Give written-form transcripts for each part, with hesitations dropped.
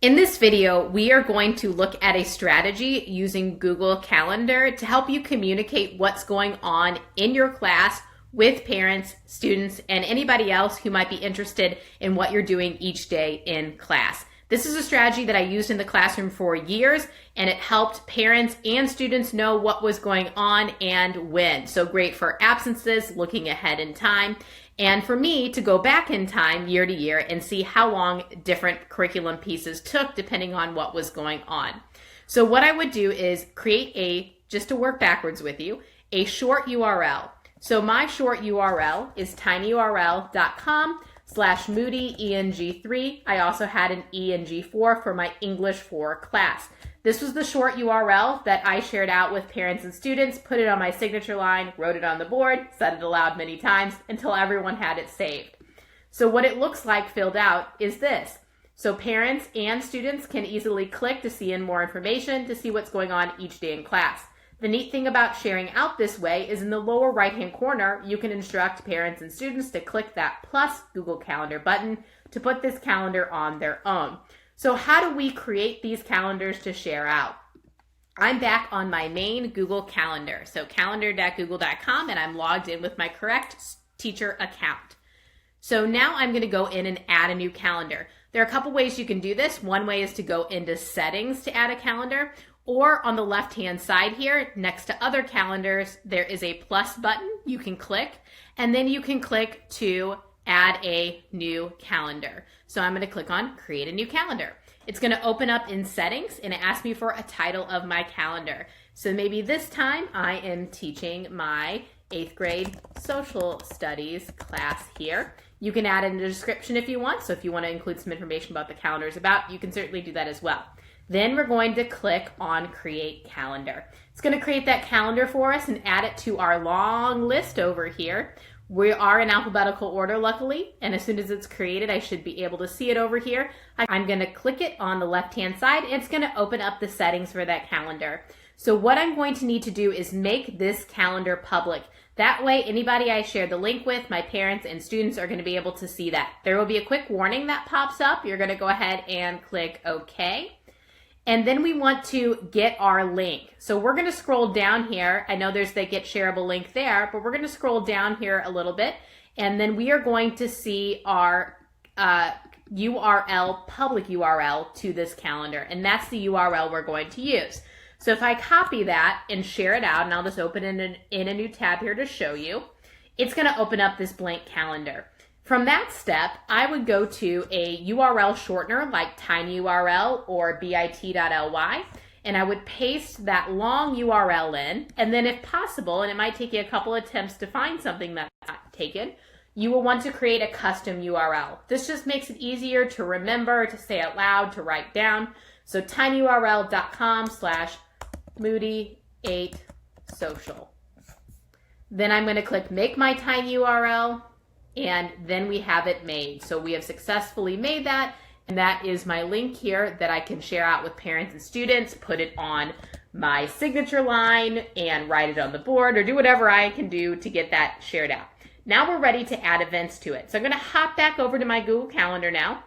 In this video, we are going to look at a strategy using Google Calendar to help you communicate what's going on in your class with parents, students, and anybody else who might be interested in what you're doing each day in class. This is a strategy that I used in the classroom for years, and it helped parents and students know what was going on and when. So great for absences, looking ahead in time, and for me to go back in time year to year and see how long different curriculum pieces took depending on what was going on. So what I would do is create just to work backwards with you, a short URL. So my short URL is tinyurl.com/moodyeng3. I also had an ENG4 for my English 4 class. This was the short URL that I shared out with parents and students, put it on my signature line, wrote it on the board, said it aloud many times until everyone had it saved. So what it looks like filled out is this. So parents and students can easily click to see in more information to see what's going on each day in class. The neat thing about sharing out this way is in the lower right-hand corner, you can instruct parents and students to click that plus Google Calendar button to put this calendar on their own. So how do we create these calendars to share out? I'm back on my main Google Calendar, so calendar.google.com, and I'm logged in with my correct teacher account. So now I'm going to go in and add a new calendar. There are a couple ways you can do this. One way is to go into settings to add a calendar, or on the left-hand side here, next to other calendars, there is a plus button you can click, and then you can click to add a new calendar. So I'm going to click on Create a New Calendar. It's going to open up in Settings, and it asks me for a title of my calendar. So maybe this time I am teaching my 8th grade social studies class here. You can add in a description if you want, so if you want to include some information about the calendar is about, you can certainly do that as well. Then we're going to click on Create Calendar. It's going to create that calendar for us and add it to our long list over here. We are in alphabetical order, luckily, and as soon as it's created, I should be able to see it over here. I'm going to click it on the left-hand side, and it's going to open up the settings for that calendar. So what I'm going to need to do is make this calendar public. That way, anybody I share the link with, my parents and students, are going to be able to see that. There will be a quick warning that pops up. You're going to go ahead and click OK. And then we want to get our link. So we're going to scroll down here. I know there's the get shareable link there, but we're going to scroll down here a little bit. And then we are going to see our URL, public URL to this calendar. And that's the URL we're going to use. So if I copy that and share it out, and I'll just open it in a new tab here to show you, it's going to open up this blank calendar. From that step, I would go to a URL shortener like tinyurl or bit.ly, and I would paste that long URL in, and then if possible, and it might take you a couple attempts to find something that's not taken, you will want to create a custom URL. This just makes it easier to remember, to say out loud, to write down. So tinyurl.com/moody8social. Then I'm going to click Make My Tiny URL, and then we have it made. So we have successfully made that, and that is my link here that I can share out with parents and students, put it on my signature line, and write it on the board, or do whatever I can do to get that shared out. Now we're ready to add events to it. So I'm going to hop back over to my Google Calendar now,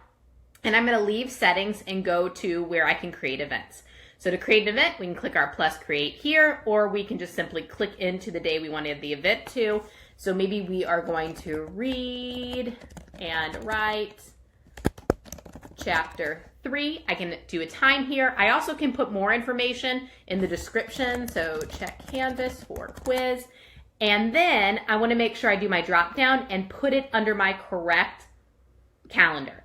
and I'm going to leave settings and go to where I can create events. So to create an event, we can click our plus create here, or we can just simply click into the day we wanted the event to. So maybe we are going to read and write chapter 3. I can do a time here. I also can put more information in the description. So check Canvas for quiz. And then I want to make sure I do my drop down and put it under my correct calendar.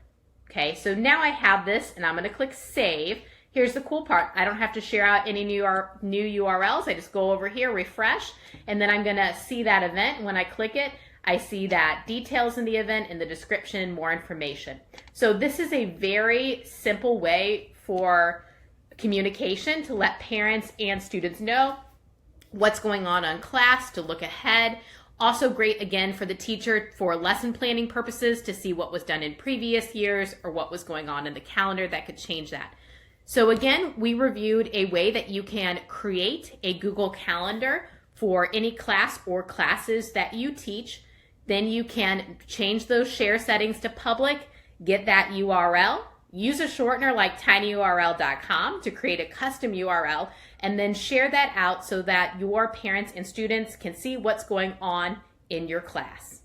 Okay, so now I have this, and I'm going to click Save. Here's the cool part. I don't have to share out any new URLs. I just go over here, refresh, and then I'm going to see that event. When I click it, I see that details in the event, in the description, more information. So this is a very simple way for communication to let parents and students know what's going on class, to look ahead. Also great, again, for the teacher for lesson planning purposes to see what was done in previous years or what was going on in the calendar that could change that. So again, we reviewed a way that you can create a Google Calendar for any class or classes that you teach. Then you can change those share settings to public, get that URL, Use a shortener like tinyurl.com to create a custom URL and then share that out so that your parents and students can see what's going on in your class.